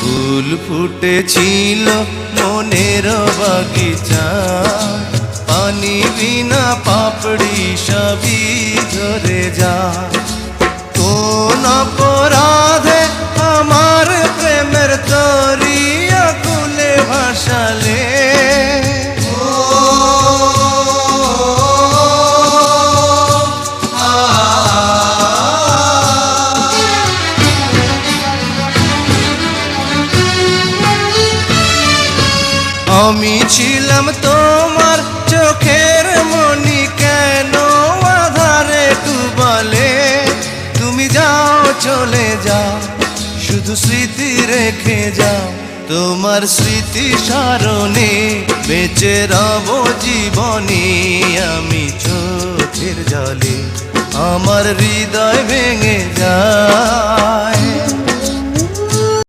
ফুল ফুটেছিল মনের বাগিচা, পানি বিনা পাপড়ি সবই ঝরে যা। কোন অপরাধে আমার প্রেমের তরি আকুলে ভাসালে, আমি ছিলাম তোমার চোখের মনি, কেন আধারে ডুবালে? তুমি যাও চলে যাও, শুধু স্মৃতি রেখে যাও। তোমার স্মৃতি স্মরণে বেঁচে রব জীবনে। আমি চোখের জলে আমার হৃদয় ভেঙে যায়।